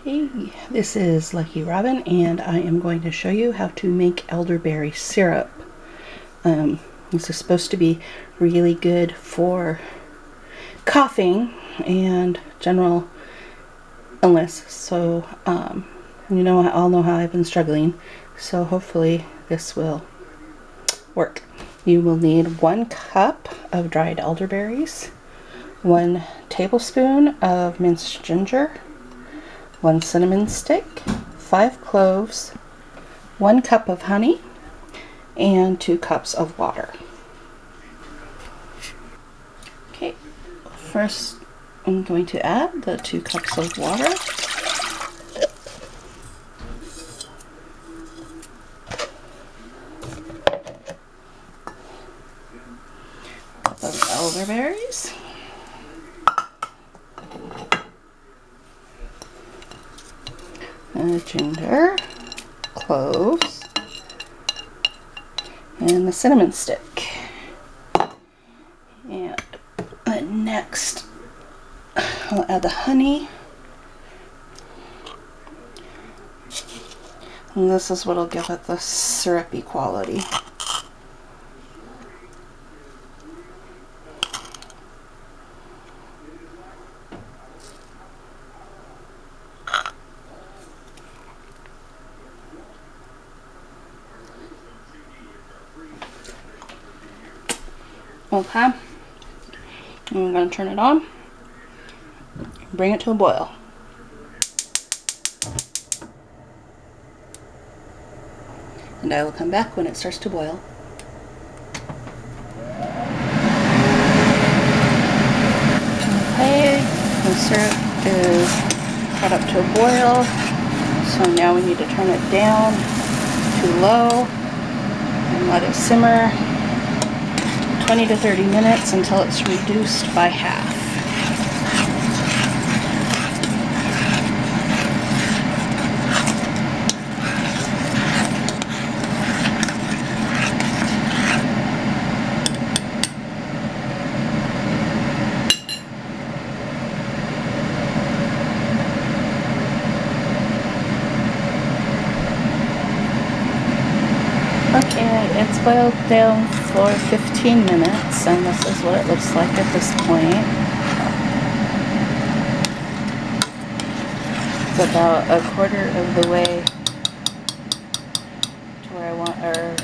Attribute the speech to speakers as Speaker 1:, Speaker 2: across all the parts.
Speaker 1: Hey, this is Lucky Robin, and I am going to show you how to make elderberry syrup. This is supposed to be really good for coughing and general illness. So, you all know how I've been struggling. So hopefully this will work. You will need 1 cup of dried elderberries, 1 tablespoon of minced ginger, 1 cinnamon stick, 5 cloves, 1 cup of honey, and 2 cups of water. Okay, first I'm going to add the 2 cups of water. Cup of elderberries. Ginger, cloves, and the cinnamon stick. And next, I'll add the honey. And this is what will give it the syrupy quality. Okay, and we're going to turn it on and bring it to a boil. And I will come back when it starts to boil. Okay, the syrup is brought up to a boil, so now we need to turn it down to low and let it simmer 20 to 30 minutes until it's reduced by half. Okay, it's boiled down for 15 minutes, and this is what it looks like at this point. It's about a quarter of the way to where I want, or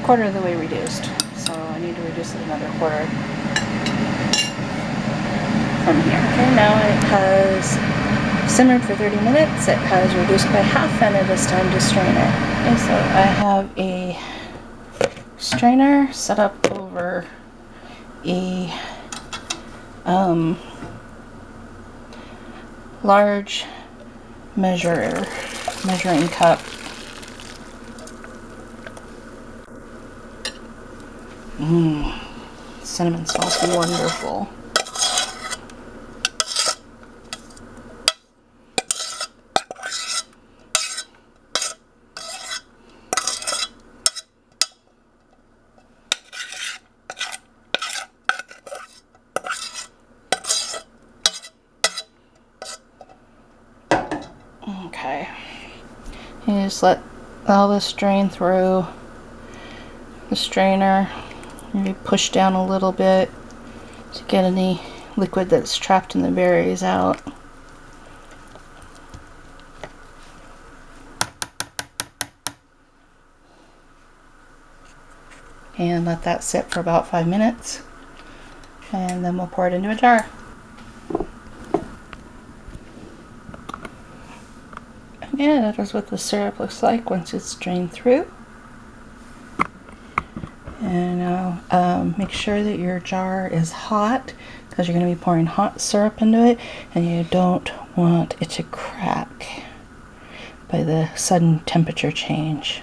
Speaker 1: quarter of the way reduced. So I need to reduce it another quarter from here. Okay, now it has simmered for 30 minutes. It has reduced by half, and it is time to strain it. Okay, so I have a strainer set up over a large measuring cup. Cinnamon smells wonderful. Okay, you just let all this drain through the strainer. You push down a little bit to get any liquid that's trapped in the berries out. And let that sit for about 5 minutes, and then we'll pour it into a jar. Yeah, that is what the syrup looks like once it's drained through. And now make sure that your jar is hot, because you're going to be pouring hot syrup into it, and you don't want it to crack by the sudden temperature change.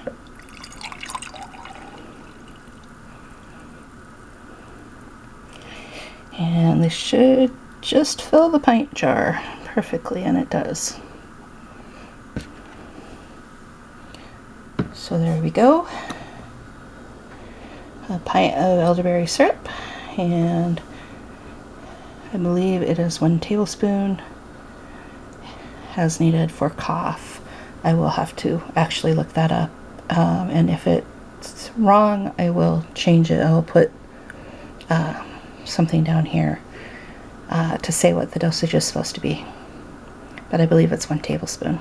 Speaker 1: And this should just fill the pint jar perfectly, and it does. So there we go. A pint of elderberry syrup, and I believe it is 1 tablespoon as needed for cough. I will have to actually look that up, and if it's wrong, I will change it. I'll put something down here to say what the dosage is supposed to be, but I believe it's 1 tablespoon.